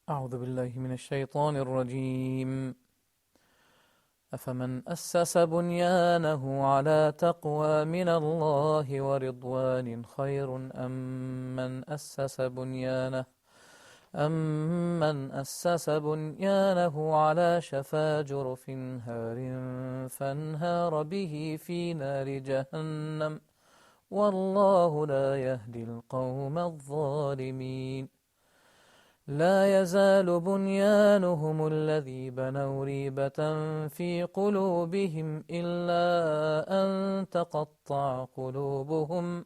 أعوذ بالله من الشيطان الرجيم أفمن أسس بنيانه على تقوى من الله ورضوان خير أمن أسس بنيانه على شفا جرف هار فانهار به في نار جهنم والله لا يهدي القوم الظالمين لا يزال بنيانهم الذي بنوا ريبة في قلوبهم إلا أن تقطع قلوبهم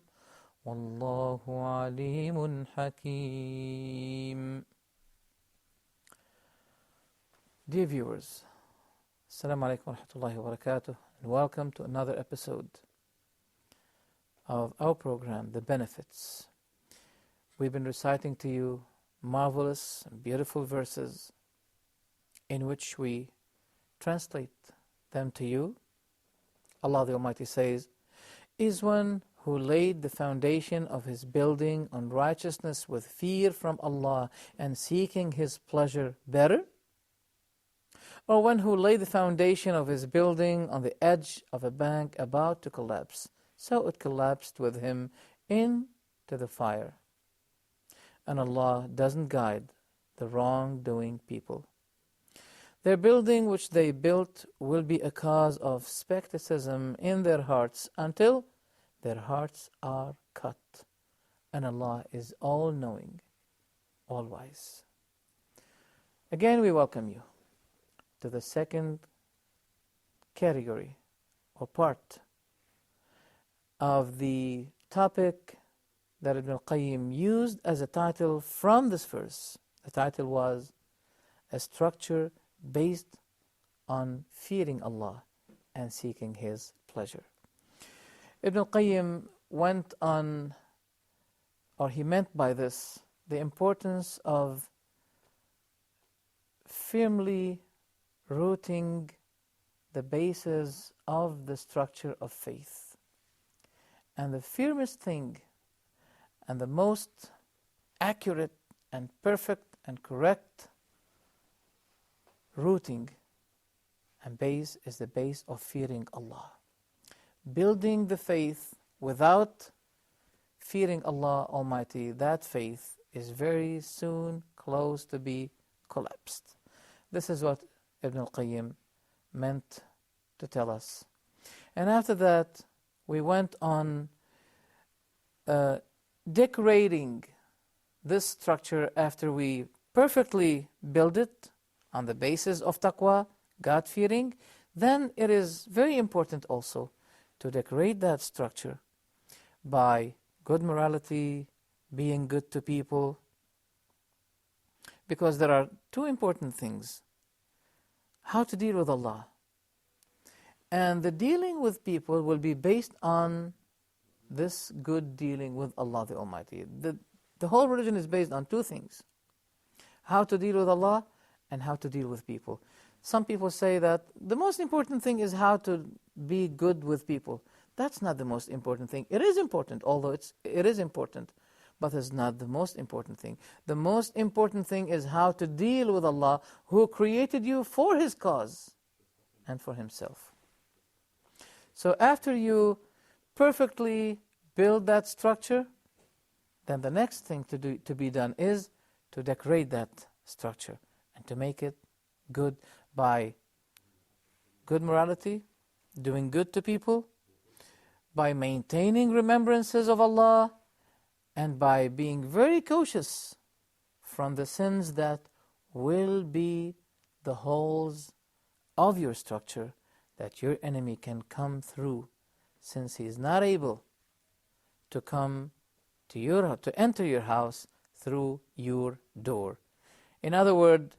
والله عليم حكيم. Dear viewers, Assalamu alaikum wa rahmatullahi wa barakatuh, and welcome to another episode of our program, The Benefits. We've been reciting to you marvelous and beautiful verses in which we translate them to you. Allah the Almighty says, "Is one who laid the foundation of his building on righteousness with fear from Allah and seeking His pleasure better? Or one who laid the foundation of his building on the edge of a bank about to collapse, so it collapsed with him into the fire? And Allah doesn't guide the wrongdoing people. Their building which they built will be a cause of skepticism in their hearts until their hearts are cut. And Allah is all-knowing, all-wise." Again, we welcome you to the second category or part of the topic that Ibn Al-Qayem used as a title from this verse. The title was "A Structure Based on Fearing Allah and Seeking His Pleasure." Ibn Al-Qayem went on, or he meant by this, the importance of firmly rooting the basis of the structure of faith. And the firmest thing and the most accurate and perfect and correct rooting and base is the base of fearing Allah. Building the faith without fearing Allah Almighty, that faith is very soon close to be collapsed. This is what Ibn Al-Qayyim meant to tell us. And after that, we went on decorating this structure after we perfectly build it on the basis of taqwa, God-fearing. Then it is very important also to decorate that structure by good morality, being good to people, because there are two important things: how to deal with Allah. And the dealing with people will be based on this good dealing with Allah the Almighty. The whole religion is based on two things: how to deal with Allah and how to deal with people. Some people say that the most important thing is how to be good with people. That's not the most important thing. It is important, although it is important, but it's not the most important thing. The most important thing is how to deal with Allah, who created you for His cause and for Himself. So after you perfectly build that structure, then the next thing to be done is to decorate that structure and to make it good by good morality, doing good to people, by maintaining remembrances of Allah, and by being very cautious from the sins that will be the holes of your structure that your enemy can come through, since he is not able to come to enter your house through your door. In other words,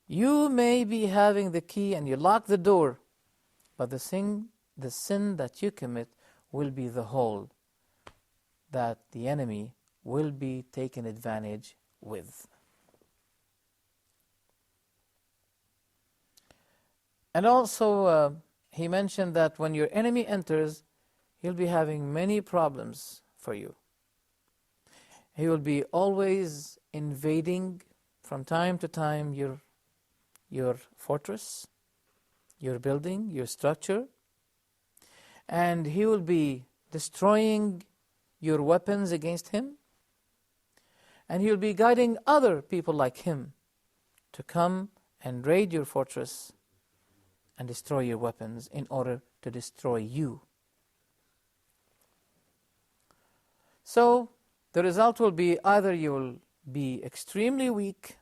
you may be having the key and you lock the door, but the sin that you commit will be the hole that the enemy will be taken advantage with. And also, he mentioned that when your enemy enters, he'll be having many problems for you. He will be always invading from time to time your fortress, your building, your structure, and he will be destroying your weapons against him, and he will be guiding other people like him to come and raid your fortress and destroy your weapons in order to destroy you. So the result will be either you will be extremely weak,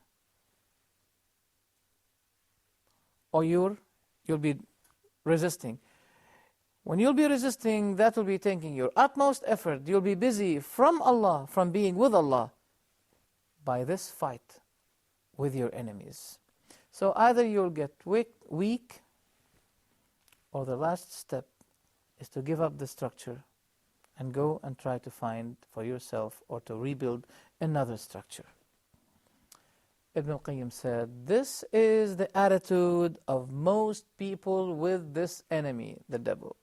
or you'll be resisting. When you'll be resisting, that will be taking your utmost effort. You'll be busy from Allah, from being with Allah, by this fight with your enemies. So either you'll get weak, or the last step is to give up the structure and go and try to find for yourself or to rebuild another structure. Ibn Al-Qayem said, this is the attitude of most people with this enemy, the devil.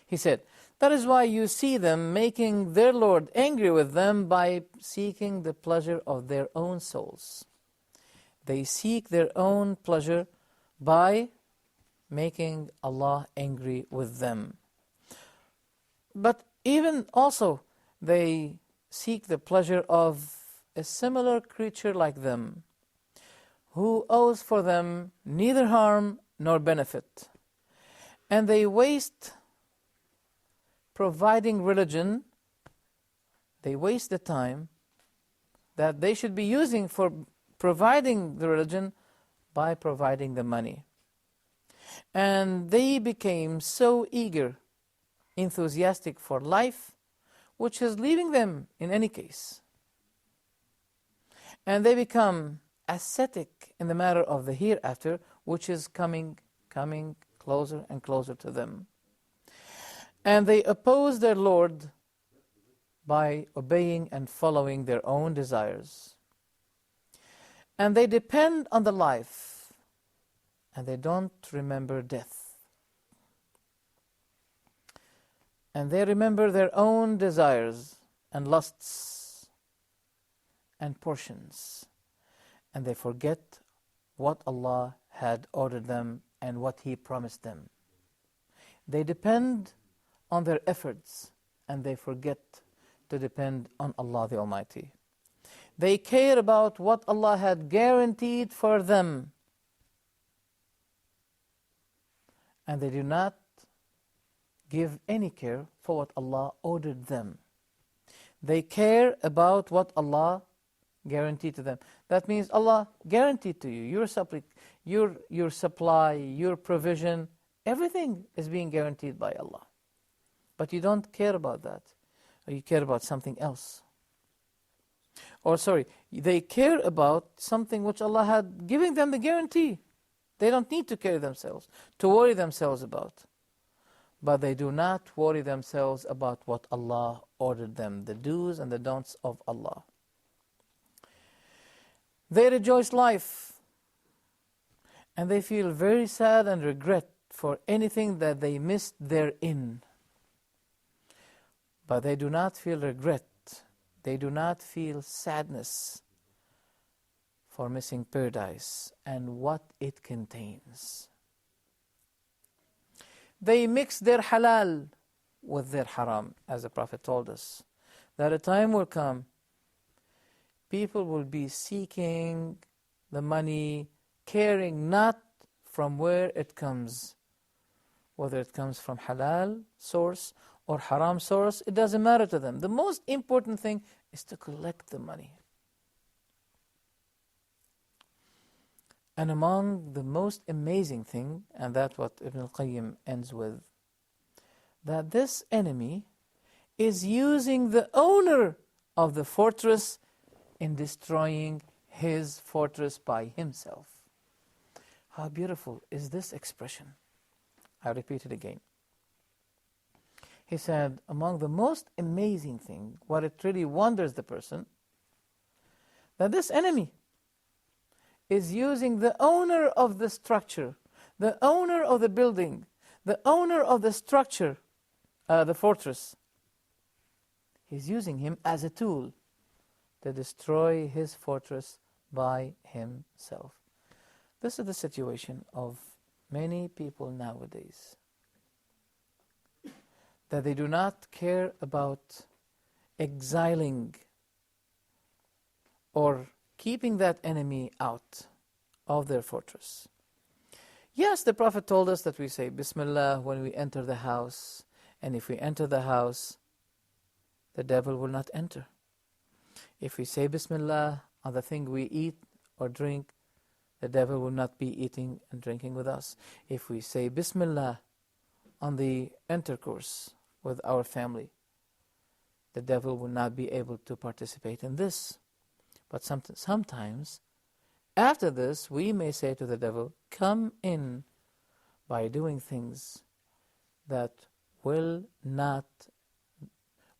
He said, that is why you see them making their Lord angry with them by seeking the pleasure of their own souls. They seek their own pleasure by making Allah angry with them. But even also, they seek the pleasure of a similar creature like them, who owes for them neither harm nor benefit. And they waste providing religion, they waste the time that they should be using for providing the religion by providing the money. And they became so eager, enthusiastic for life, which is leaving them in any case. And they become ascetic in the matter of the hereafter, which is coming closer and closer to them. And they oppose their Lord by obeying and following their own desires. And they depend on the life, and they don't remember death. And they remember their own desires and lusts and portions. And they forget what Allah had ordered them and what He promised them. They depend on their efforts, and they forget to depend on Allah the Almighty. They care about what Allah had guaranteed for them, and they do not give any care for what Allah ordered them. They care about what Allah guaranteed to them. That means Allah guaranteed to you your supply, your provision, everything is being guaranteed by Allah. But you don't care about that, or you care about something else. Or they care about something which Allah had given them the guarantee. They don't need to worry themselves about. But they do not worry themselves about what Allah ordered them, the do's and the don'ts of Allah. They rejoice life, and they feel very sad and regret for anything that they missed therein. But they do not feel regret. They do not feel sadness for missing paradise and what it contains. They mix their halal with their haram, as the Prophet told us, that a time will come, people will be seeking the money, caring not from where it comes, whether it comes from halal source or haram source, it doesn't matter to them. The most important thing is to collect the money. And among the most amazing thing, and that's what Ibn Al-Qayem ends with, that this enemy is using the owner of the fortress in destroying his fortress by himself. How beautiful is this expression? I repeat it again. He said, among the most amazing thing, what it really wonders the person, that this enemy is using the owner of the structure, the owner of the building, the owner of the structure, the fortress. He's using him as a tool to destroy his fortress by himself. This is the situation of many people nowadays, that they do not care about exiling or keeping that enemy out of their fortress. Yes, the Prophet told us that we say Bismillah when we enter the house, and if we enter the house, the devil will not enter. If we say Bismillah on the thing we eat or drink, the devil will not be eating and drinking with us. If we say Bismillah on the intercourse with our family, the devil will not be able to participate in this. But sometimes, after this, we may say to the devil, come in, by doing things that will not,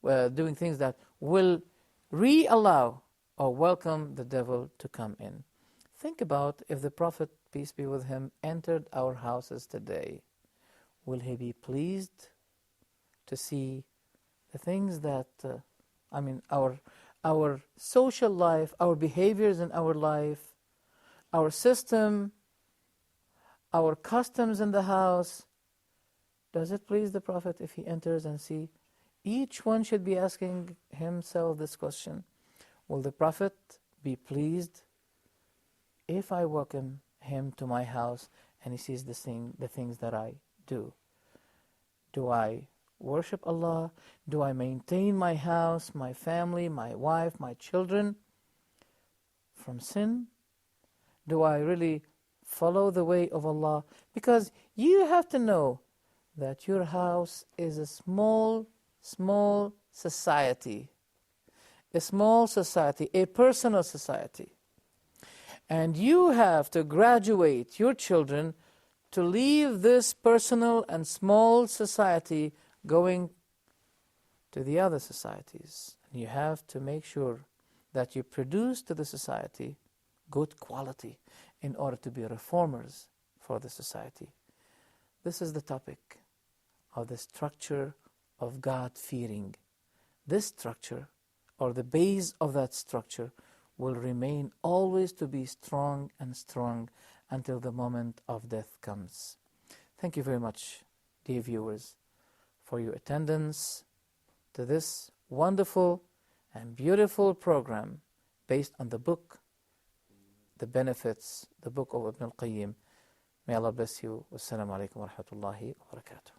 doing things that will re-allow or welcome the devil to come in. Think about if the Prophet, peace be with him, entered our houses today. Will he be pleased to see the things that, our social life, our behaviors in our life, our system, our customs in the house? Does it please the Prophet if he enters and see? Each one should be asking himself this question. Will the Prophet be pleased if I welcome him to my house and he sees the things that I do? Do I worship Allah? Do I maintain my house, my family, my wife, my children from sin? Do I really follow the way of Allah? Because you have to know that your house is a small society. A small society, a personal society. And you have to graduate your children to leave this personal and small society going to the other societies. And you have to make sure that you produce to the society good quality in order to be reformers for the society. This is the topic of the structure of God-fearing. This structure, or the base of that structure, will remain always to be strong and strong until the moment of death comes. Thank you very much, dear viewers, for your attendance to this wonderful and beautiful program based on the book, the benefits, the book of Al-Qayem. May Allah bless you. Wassalamu alaikum wa rahmatullahi wa barakatuh.